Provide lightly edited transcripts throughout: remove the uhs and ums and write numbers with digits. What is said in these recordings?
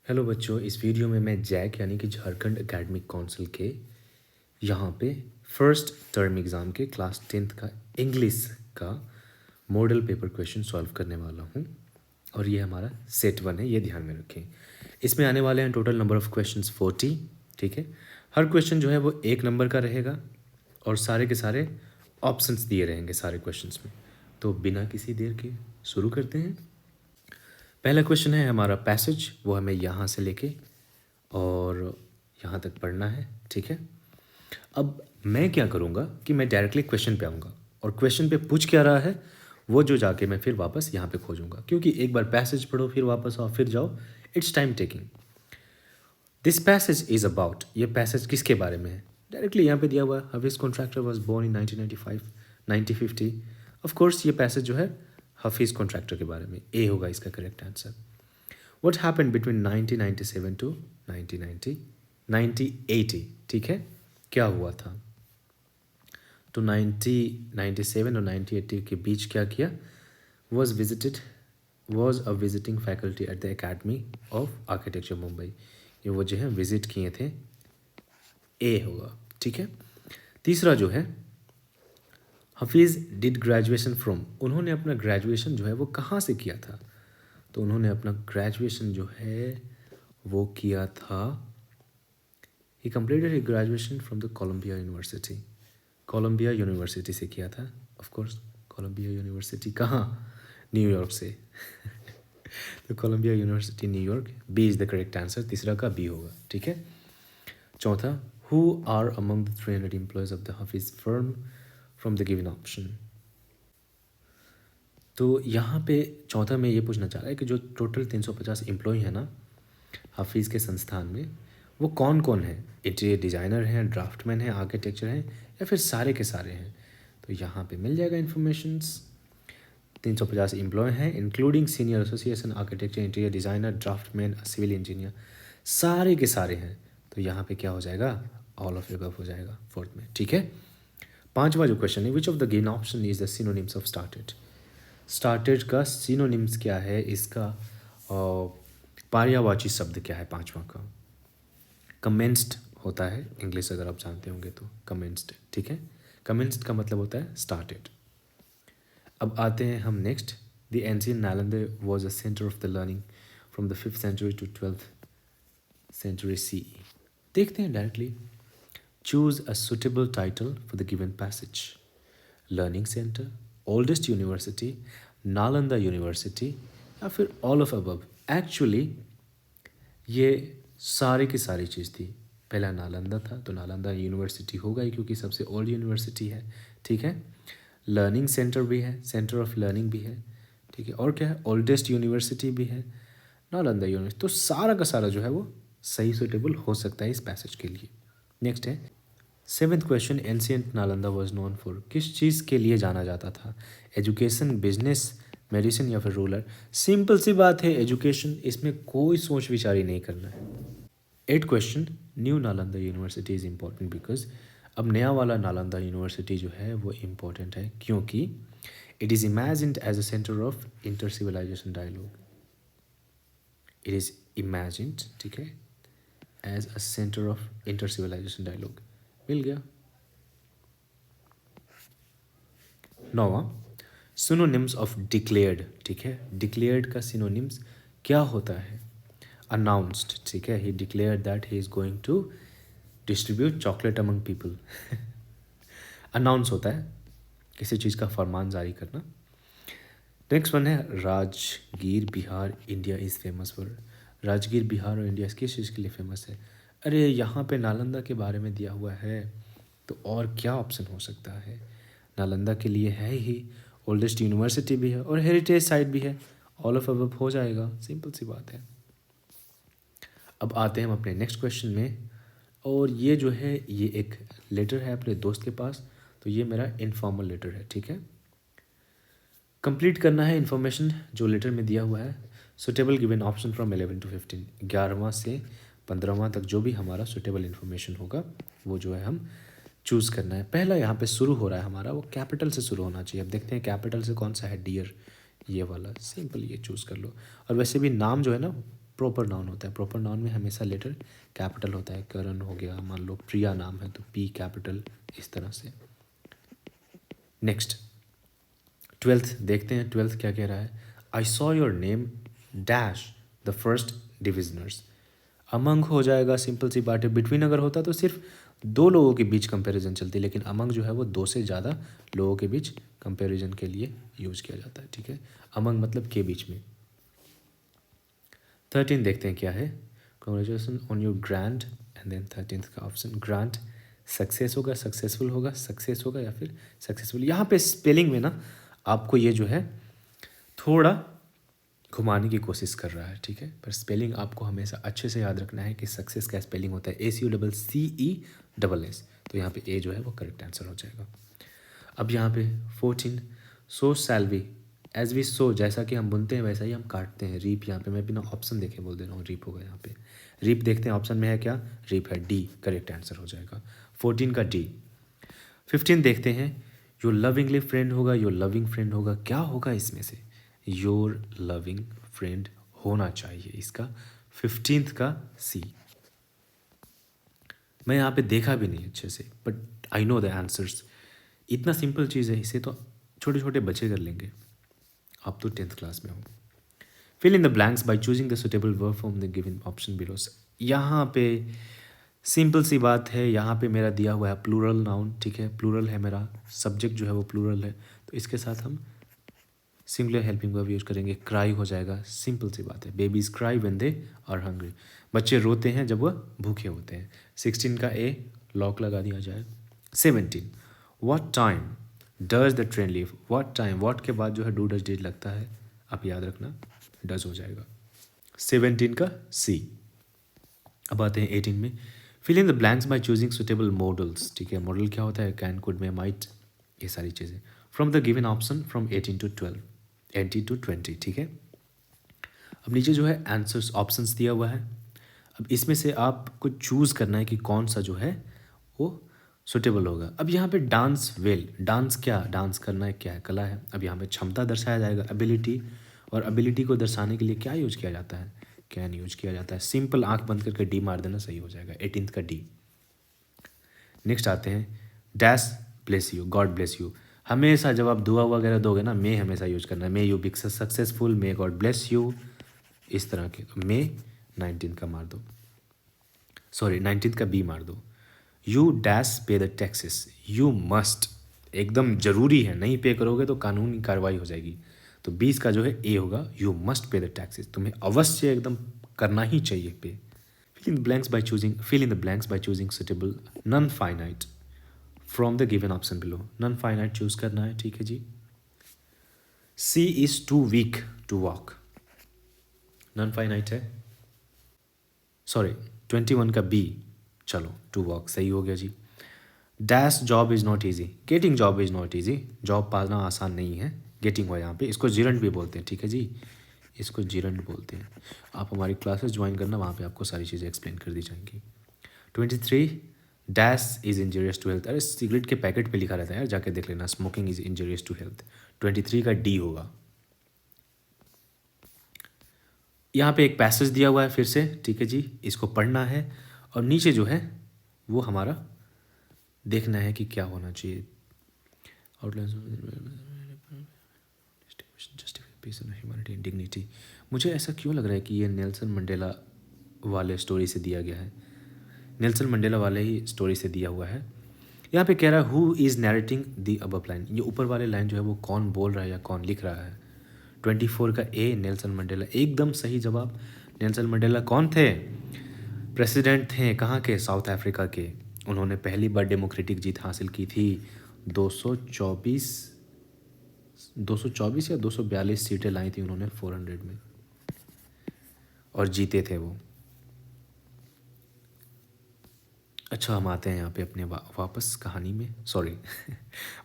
Hello बच्चों, इस video में मैं जैक यानी कि झारखंड एकेडमिक काउंसिल के यहाँ पे फर्स्ट टर्म एग्ज़ाम के क्लास 10th का इंग्लिश का मॉडल पेपर क्वेश्चन सॉल्व करने वाला हूँ। और ये हमारा सेट 1 है, ये ध्यान में रखें। इसमें आने वाले हैं टोटल नंबर ऑफ़ क्वेश्चंस 40। ठीक है, हर क्वेश्चन जो है वो 1 नंबर का रहेगा और सारे के सारे ऑप्शंस दिए रहेंगे सारे क्वेश्चंस में। तो बिना किसी देर के शुरू करते हैं। पहला क्वेश्चन है हमारा पैसेज, वो हमें यहाँ से लेके और यहाँ तक पढ़ना है। ठीक है, अब मैं क्या करूँगा कि मैं डायरेक्टली क्वेश्चन पे आऊँगा और क्वेश्चन पे पूछ क्या रहा है वो जो जाके मैं फिर वापस यहाँ पे खोजूँगा, क्योंकि एक बार पैसेज पढ़ो फिर वापस आओ फिर जाओ, it's time taking. This passage is about, ये पैसेज किसके बारे में है? डायरेक्टली यहाँ पे दिया हुआ है, Hafeez contractor was born in 1995 1950। Of course ये पैसेज जो है हफीज़ कॉन्ट्रैक्टर के बारे में, ए होगा इसका correct answer. What happened between 1997 to 1990 1980? ठीक है, क्या हुआ था? तो 1997 और 1980 के बीच क्या किया? was a visiting faculty at the Academy of Architecture Mumbai. ये वो जो है विजिट किए थे, ए होगा। ठीक है, तीसरा जो है हफीज़ डिड ग्रेजुएशन फ्रॉम, उन्होंने अपना ग्रेजुएशन जो है वो कहाँ से किया था? तो उन्होंने अपना ग्रेजुएशन जो है वो किया था, he completed graduation from the Columbia University, Columbia University से किया था। ऑफ कोर्स कोलम्बिया यूनिवर्सिटी कहाँ? न्यूयॉर्क से तो Columbia University New York, B is the correct answer, तीसरा का बी होगा। ठीक है, चौथा, who are among the 300 employees of the Hafeez firm from the given option. तो यहाँ पे चौथा में ये पूछना चाह रहा है कि जो टोटल 350 एम्प्लॉय हैं ना हफीज़ के संस्थान में, वो कौन कौन है? इंटीरियर डिज़ाइनर हैं, ड्राफ्टमैन हैं, आर्किटेक्चर हैं, या फिर सारे के सारे हैं? तो यहाँ पे मिल जाएगा इन्फॉर्मेशंस। 350 एम्प्लॉय हैं including senior association, architecture, interior designer, draftman, civil engineer, सारे के सारे हैं। तो यहाँ पे क्या हो जाएगा? ऑल ऑफ एबव हो जाएगा फोर्थ में। ठीक है, पांचवा जो क्वेश्चन है, which of the given option is the synonyms of started. Started का सिनोनिम्स क्या है, इसका पर्यायवाची शब्द क्या है? पांचवा का कमेंस्ड होता है, इंग्लिश अगर आप जानते होंगे तो कमेंस्ड। ठीक है, कमेंस्ड का मतलब होता है स्टार्टेड। अब आते हैं हम next, the ancient Nalanda was a centre of the learning from the 5th century to 12th century CE। देखते हैं directly, choose a suitable title for the given passage. Learning centre, oldest university, Nalanda university, या फिर all of above. Actually ये सारी की सारी चीज़ थी। पहला नालंदा था तो नालंदा यूनिवर्सिटी होगा ही क्योंकि सबसे ओल्ड यूनिवर्सिटी है। ठीक है, लर्निंग सेंटर भी है, सेंटर ऑफ लर्निंग भी है। ठीक है, और क्या है? ओल्डेस्ट यूनिवर्सिटी भी है, नालंदा यूनिवर्सिटी। तो सारा का सारा जो है वो सही सुटेबल हो सकता है इस पैसेज के लिए। नेक्स्ट है 7th question, ancient Nalanda was known for, किस चीज़ के लिए जाना जाता था? एजुकेशन, बिजनेस, मेडिसिन, या फिर रूलर? सिंपल सी बात है, एजुकेशन, इसमें कोई सोच विचार नहीं करना है। 8th question, new Nalanda university is important because, अब नया वाला नालंदा यूनिवर्सिटी जो है वो इम्पॉर्टेंट है क्योंकि it is imagined as a centre of inter civilization dialogue. It is imagined, ठीक है, as a centre of inter civilization dialogue. मिल गया। 9वां, सिनोनिम्स ऑफ डिक्लेयर्ड। ठीक है, डिक्लेयर्ड का सिनोनिम्स क्या होता है? अनाउंस्ड। ठीक है, he declared that he is going to distribute chocolate among people. Announce होता है किसी चीज़ का फरमान जारी करना। नेक्स्ट वन है Rajgir Bihar India is famous for. Rajgir Bihar और इंडिया किस चीज़ के लिए फेमस है? अरे यहाँ पे नालंदा के बारे में दिया हुआ है तो और क्या ऑप्शन हो सकता है? नालंदा के लिए है ही, ओल्डेस्ट यूनिवर्सिटी भी है और हेरिटेज साइट भी है, ऑल ऑफ अबव हो जाएगा, सिंपल सी बात है। अब आते हैं हम अपने नेक्स्ट क्वेश्चन में, और ये जो है ये एक लेटर है अपने दोस्त के पास, तो ये मेरा इनफॉर्मल लेटर है। ठीक है, कंप्लीट करना है इन्फॉर्मेशन जो लेटर में दिया हुआ है। Suitable given option from 11 to 15, 11वां से 15वां तक जो भी हमारा सुटेबल इन्फॉर्मेशन होगा वो जो है हम चूज़ करना है। पहला यहाँ पे शुरू हो रहा है हमारा, वो कैपिटल से शुरू होना चाहिए। अब देखते हैं कैपिटल से कौन सा है, डियर, ये वाला, सिंपल ये चूज़ कर लो। और वैसे भी नाम जो है ना प्रॉपर नाउन होता है। प्रॉपर नाउन में हमेशा लेटर कैपिटल होता है। करण हो गया, मान लो प्रिया नाम है तो पी कैपिटल, इस तरह से। नेक्स्ट 12th देखते हैं, 12th क्या कह रहा है। I saw your name dash the first divisioners. Among हो जाएगा, सिंपल सी बात है। बिटवीन अगर होता तो सिर्फ दो लोगों के बीच कंपैरिजन चलती, लेकिन अमंग जो है वो दो से ज़्यादा लोगों के बीच कंपैरिजन के लिए यूज किया जाता है, ठीक है। अमंग मतलब के बीच में। 13 देखते हैं क्या है। Congratulation on your grand, and then 13th का ऑप्शन ग्रांट सक्सेस होगा, सक्सेसफुल होगा, सक्सेस होगा या फिर सक्सेसफुल। यहाँ पे स्पेलिंग में ना आपको ये जो है थोड़ा घुमाने की कोशिश कर रहा है, ठीक है। पर स्पेलिंग आपको हमेशा अच्छे से याद रखना है कि सक्सेस का स्पेलिंग होता है ACUCCESS। तो यहाँ पे ए जो है वो करेक्ट आंसर हो जाएगा। अब यहाँ पे 14 सो सैलवी एज वी सो, जैसा कि हम बुनते हैं वैसा ही हम काटते हैं। रीप यहाँ पे मैं बिना ऑप्शन देखे बोल दे रहा हूँ, रीप होगा यहाँ पे। रीप देखते हैं ऑप्शन में है क्या, रीप है, डी करेक्ट आंसर हो जाएगा 14 का डी। 15 देखते हैं, योर लविंगली फ्रेंड होगा, योर लविंग फ्रेंड होगा, क्या होगा इसमें से। योर लविंग फ्रेंड होना चाहिए इसका 15th का सी। मैं यहाँ पे देखा भी नहीं अच्छे से, but I know the answers. इतना सिंपल चीज़ है, इसे तो छोटे छोटे बच्चे कर लेंगे। आप तो 10th क्लास में हो। Fill in the blanks by choosing the suitable verb from the given option below. यहाँ पे सिंपल सी बात है, यहाँ पे मेरा दिया हुआ है प्लूरल नाउन, ठीक है। प्लूरल है मेरा, सब्जेक्ट जो है वो प्लूरल है, तो इसके साथ हम सिंगुलर हेल्पिंग वर्ब यूज करेंगे। क्राई हो जाएगा, सिंपल सी बात है। Babies cry when they are hungry, बच्चे रोते हैं जब वह भूखे होते हैं। 16 का ए लॉक लगा दिया जाए। 17 what time does the train leave. What time, what के बाद जो है डू डज डिड लगता है, आप याद रखना, डज हो जाएगा 17 का सी। अब आते हैं 18 में, fill in the blanks by choosing suitable models, ठीक है। मॉडल क्या होता है, कैन, कुड, में, माइट, ये सारी चीज़ें। From the given option from 18 to 12, 18 to 20, ठीक है। अब नीचे जो है आंसर्स ऑप्शंस दिया हुआ है। अब इसमें से आपको चूज़ करना है कि कौन सा जो है वो सुटेबल होगा। अब यहाँ पे डांस वेल, डांस क्या, डांस करना है क्या है, कला है। अब यहाँ पे क्षमता दर्शाया जाएगा, एबिलिटी, और एबिलिटी को दर्शाने के लिए क्या यूज किया जाता है, कैन यूज किया जाता है। सिंपल आंख बंद करके डी मार देना, सही हो जाएगा 18th का डी। नेक्स्ट आते हैं, dash bless you, God bless you. हमेशा जब आप दुआ वगैरह दोगे ना, मे हमेशा यूज करना है। May you be successful, may God bless you, इस तरह के। मे 19 का मार दो, सॉरी 19th का बी मार दो। यू डैश पे द टैक्सेस, यू मस्ट, एकदम जरूरी है, नहीं पे करोगे तो कानूनी कार्रवाई हो जाएगी। तो 20 का जो है ए होगा, you must pay the taxes, तुम्हें अवश्य एकदम करना ही चाहिए pay. Fill in the blanks by choosing suitable non finite from the given option below. Non finite choose करना है, ठीक है जी। She is too weak to walk, non finite है, सॉरी 21 का बी, चलो टू वॉक सही हो गया जी। Dash job is not easy, getting job is not easy, job पाना आसान नहीं है। गेटिंग हुआ यहाँ पे, इसको जिरंट भी बोलते हैं, ठीक है जी, इसको जिरंट बोलते हैं। आप हमारी क्लासेस ज्वाइन करना, वहाँ पे आपको सारी चीज़ें एक्सप्लेन कर दी जाएंगी। 23 dash is injurious to health, अरे सिगरेट के पैकेट पे लिखा रहता है यार, जाके देख लेना, smoking is injurious to health. 23 का डी होगा। यहाँ पे एक पैसेज दिया हुआ है फिर से, ठीक है जी, इसको पढ़ना है, और नीचे जो है वो हमारा देखना है कि क्या होना चाहिए। ह्यूमैनिटी एंड डिग्निटी, मुझे ऐसा क्यों लग रहा है कि ये नेल्सन मंडेला वाले स्टोरी से दिया गया है, नेल्सन मंडेला वाले ही स्टोरी से दिया हुआ है। यहाँ पे कह रहा है who is narrating the above line, ये ऊपर वाले लाइन जो है वो कौन बोल रहा है या कौन लिख रहा है। 24 का ए नेल्सन मंडेला, एकदम सही जवाब। नेल्सन मंडेला कौन थे, प्रेसिडेंट थे, कहाँ के, साउथ अफ्रीका के। उन्होंने पहली बार डेमोक्रेटिक जीत हासिल की थी। 224 या 242 सीटें लाई थी उन्होंने 400 में, और जीते थे वो। अच्छा, हम आते हैं यहाँ पे अपने वापस कहानी में, सॉरी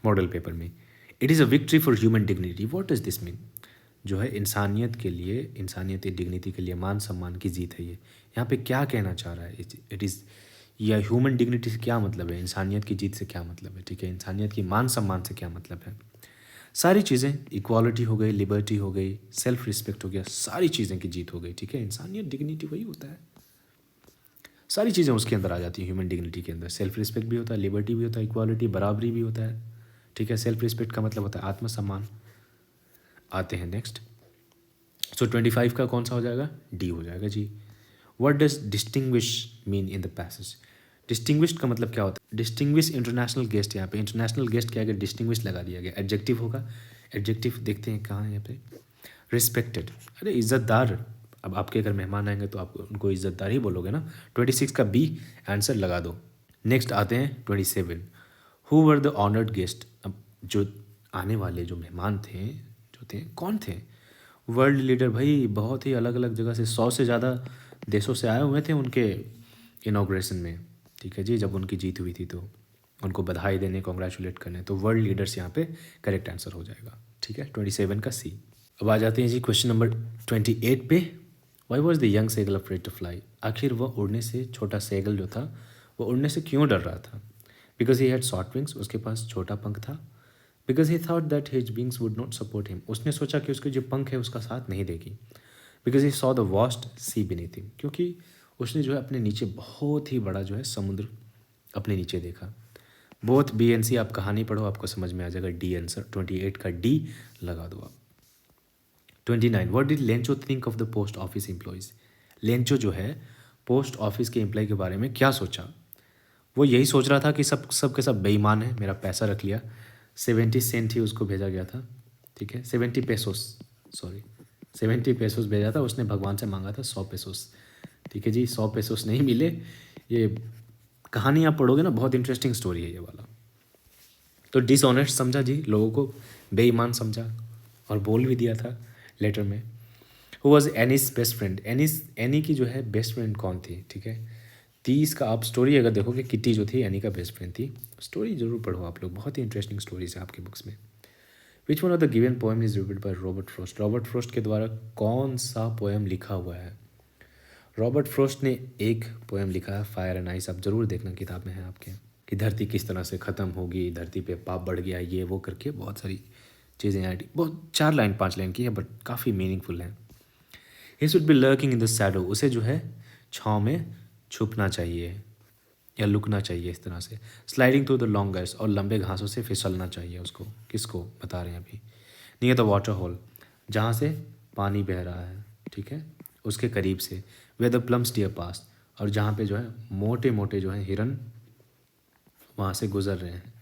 मॉडल पेपर में। It is a victory for human dignity, what does this mean, जो है इंसानियत के लिए, इंसानियत डिग्निटी के लिए, मान सम्मान की जीत है ये। यहाँ पे क्या कहना चाह रहा है, इट इज़, या ह्यूमन डिग्निटी से क्या मतलब है, इंसानियत की जीत से क्या मतलब है, ठीक है, इंसानियत की मान सम्मान से क्या मतलब है। सारी चीज़ें, इक्वालिटी हो गई, लिबर्टी हो गई, सेल्फ रिस्पेक्ट हो गया, सारी चीज़ें की जीत हो गई, ठीक है। इंसानियत, डिग्निटी वही होता है, सारी चीज़ें उसके अंदर आ जाती हैं। ह्यूमन डिग्निटी के अंदर सेल्फ रिस्पेक्ट भी होता है, लिबर्टी भी होता है, इक्वालिटी, बराबरी भी होता है, ठीक है। सेल्फ रिस्पेक्ट का मतलब होता है आत्मसम्मान। आते हैं नेक्स्ट। सो 25 का कौन सा हो जाएगा? डी हो जाएगा जी। What does distinguish mean in the passage? Distinguished का मतलब क्या होता है? डिस्टिंग्विश इंटरनेशनल गेस्ट, यहाँ पे इंटरनेशनल गेस्ट के आगे डिस्टिंग्विश लगा दिया गया, एडजेक्टिव होगा। एडजेक्टिव देखते हैं कहाँ है यहाँ पे, रिस्पेक्टेड, अरे इज्जतदार। अब आपके अगर मेहमान आएंगे तो आप उनको इज्जतदार ही बोलोगे ना। 26 का बी आंसर लगा दो। नेक्स्ट आते हैं 27। Who were the honoured guest? अब जो आने वाले जो मेहमान थे, जो थे, कौन थे? वर्ल्ड लीडर भाई, बहुत ही अलग अलग जगह से 100 से ज़्यादा देशों से आए हुए थे उनके इनाग्रेशन में, ठीक है जी। जब उनकी जीत हुई थी तो उनको बधाई देने, कॉन्ग्रेचुलेट करने, तो वर्ल्ड लीडर्स यहाँ पे करेक्ट आंसर हो जाएगा, ठीक है। 27 का सी। अब आ जाते हैं जी क्वेश्चन नंबर 28 पे। Why was the young seagull afraid to fly? आखिर वह उड़ने से, छोटा सेगल जो था वो उड़ने से क्यों डर रहा था? Because he had short wings, उसके पास छोटा पंख था। Because he thought that his wings would not support him, उसने सोचा कि उसके जो पंख है उसका साथ नहीं देगी। Because he saw the vast sea beneath him, क्योंकि उसने जो है अपने नीचे बहुत ही बड़ा जो है समुद्र अपने नीचे देखा। बोथ बी एन सी, आप कहानी पढ़ो आपको समझ में आ जाएगा। डी आंसर 28 का डी लगा दो आप। 29। What did Lencho think of the post office employees? Lencho जो है पोस्ट ऑफिस के एम्प्लॉय के बारे में क्या सोचा? वो यही सोच रहा था कि सब के सब बेईमान है, मेरा पैसा रख लिया। 70 सेंट ही उसको भेजा गया था, ठीक है। 70 पेसोस, सॉरी 70 पेसोस भेजा था उसने, भगवान से मांगा था 100 पेसोस, ठीक है जी। 100 पेसोस नहीं मिले। ये कहानी आप पढ़ोगे ना, बहुत इंटरेस्टिंग स्टोरी है ये वाला। तो डिसऑनेस्ट समझा जी, लोगों को बेईमान समझा और बोल भी दिया था लेटर में। Who was Annie's best friend? Any की जो है बेस्ट फ्रेंड कौन थी, ठीक है। 30 का आप स्टोरी अगर देखोगे, किटी जो थी एनी का बेस्ट फ्रेंड थी। स्टोरी जरूर पढ़ो आप लोग, बहुत ही इंटरेस्टिंग स्टोरीज है आपकी बुक्स में। Which one of the given poem is written by Robert Frost? Robert Frost के द्वारा कौन सा पोएम लिखा हुआ है? रॉबर्ट फ्रॉस्ट ने एक पोएम लिखा है, फायर एंड आइस। आप ज़रूर देखना, किताब में है आपके, कि धरती किस तरह से ख़त्म होगी, धरती पे पाप बढ़ गया, ये वो करके बहुत सारी चीज़ें हैं। बहुत 4 लाइन 5 लाइन की है, बट काफ़ी मीनिंगफुल है। He should be lurking in the shadow, उसे जो है छाँव में छुपना चाहिए या लुकना चाहिए, इस तरह से। Sliding through the long grass, और लंबे घासों से फिसलना चाहिए उसको। किसको बता रहे हैं अभी? नियर द वाटर होल, जहाँ से पानी बह रहा है, ठीक है, उसके करीब से। वे द प्लम्स डियर पास, और जहाँ पे जो है मोटे मोटे जो है हिरन वहाँ से गुजर रहे हैं।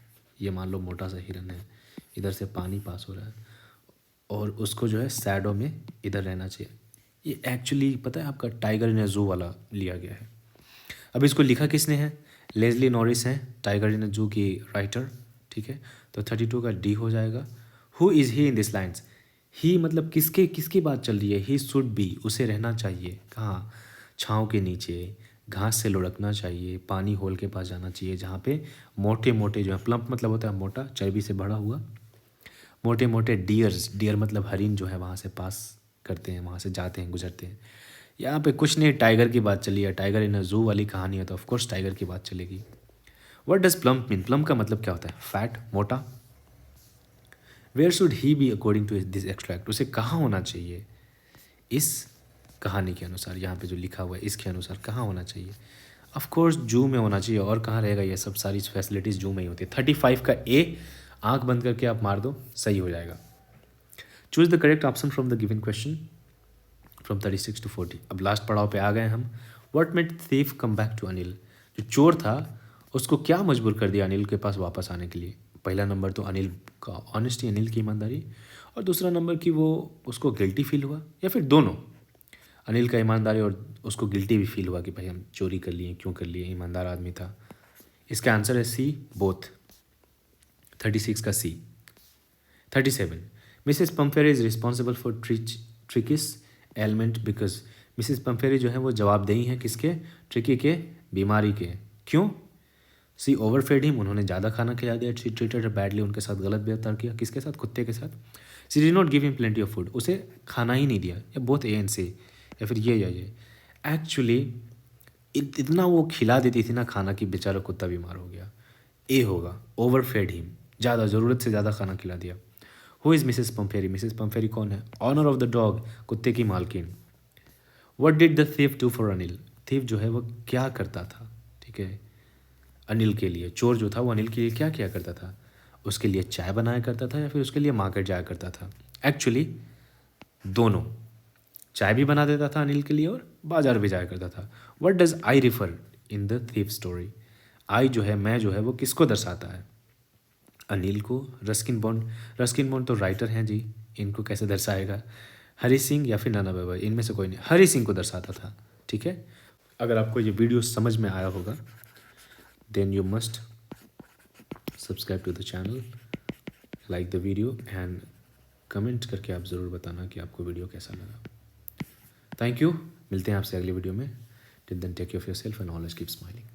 ये मान लो मोटा सा हिरन है, इधर से पानी पास हो रहा है और उसको जो है सैडो में इधर रहना चाहिए। ये एक्चुअली पता है आपका टाइगर इन अ जू वाला लिया गया है। अब इसको लिखा किसने है? लेज़ली नॉरिस हैं, टाइगर इन अ जू की राइटर, ठीक है। तो 32 का डी हो जाएगा। Who is he in this lines? He मतलब किसकी बात चल रही है? ही शुड बी, उसे रहना चाहिए कहाँ? छाँव के नीचे, घास से लुढ़कना चाहिए, पानी होल के पास जाना चाहिए, जहाँ पे मोटे मोटे जो है, प्लम्प मतलब होता है मोटा, चर्बी से भरा हुआ, मोटे मोटे डियर्स, डियर मतलब हरिन जो है वहाँ से पास करते हैं, वहाँ से जाते हैं, गुजरते हैं। यहाँ पे कुछ नहीं, टाइगर की बात चली है, टाइगर इन अ जू वाली कहानी है, तो ऑफकोर्स टाइगर की बात चलेगी। What does plump mean? Plump का मतलब क्या होता है? फैट, मोटा। Where should he be according to this extract? उसे कहाँ होना चाहिए इस कहानी के अनुसार? यहाँ पे जो लिखा हुआ है इसके अनुसार कहाँ होना चाहिए? ऑफकोर्स जू में होना चाहिए, और कहाँ रहेगा? ये सब सारी फैसिलिटीज़ जू में ही होती है। 35 का ए, आंख बंद करके आप मार दो, सही हो जाएगा। Choose the correct option from the given question from 36 to 40। अब लास्ट पड़ाव पे आ गए हम। What made thief come back to Anil? जो चोर था उसको क्या मजबूर कर दिया अनिल के पास वापस आने के लिए? पहला नंबर तो अनिल का ऑनेस्टी, अनिल की ईमानदारी, और दूसरा नंबर कि वो उसको गिल्टी फील हुआ, या फिर दोनों, अनिल का ईमानदारी और उसको गिल्टी भी फील हुआ कि भाई हम चोरी कर लिए, क्यों कर लिए, ईमानदार आदमी था। इसका आंसर है सी, बोथ। 36 का C. 37। Mrs Pumphrey is responsible for Tricki's element because. Mrs Pumphrey जो है वो जवाबदेही है किसके? ट्रिकी के, बीमारी के। क्यों? सी ओवरफेड हिम, उन्होंने ज़्यादा खाना खिला दिया। शी ट्रीटेड बैडली, उनके साथ गलत व्यवहार किया। किसके साथ? कुत्ते के साथ। She did not give him plenty of food, उसे खाना ही नहीं दिया। या बोथ ए एंड सी, या फिर ये या ये। एक्चुअली इतना वो खिला देती थी ना खाना कि बेचारा कुत्ता बीमार हो गया। ए होगा, ओवरफेड हिम, ज़्यादा, ज़रूरत से ज़्यादा खाना खिला दिया। Who is Mrs Pumphrey? Mrs Pumphrey कौन है? ऑनर ऑफ द डॉग, कुत्ते की मालकिन। What did the thief do for Anil? Thief जो है वो क्या करता था, ठीक है, अनिल के लिए। चोर जो था वो अनिल के लिए क्या किया करता था? उसके लिए चाय बनाया करता था या फिर उसके लिए मार्केट जाया करता था? एक्चुअली दोनों, चाय भी बना देता था अनिल के लिए और बाजार भी जाया करता था। What does I refer in the thief story? I जो है, मैं जो है, वो किसको दर्शाता है? अनिल को। रस्किन बॉन्ड, रस्किन बॉन्ड तो राइटर हैं जी, इनको कैसे दर्शाएगा? हरी सिंह या फिर नाना बाबा, इनमें से कोई नहीं। हरी सिंह को दर्शाता था, ठीक है। अगर आपको ये वीडियो समझ में आया होगा then you must subscribe to the channel, like the video and comment करके आप ज़रूर बताना कि आपको वीडियो कैसा लगा। थैंक यू, मिलते हैं आपसे अगले वीडियो में। Till then take care of yourself and always keep smiling.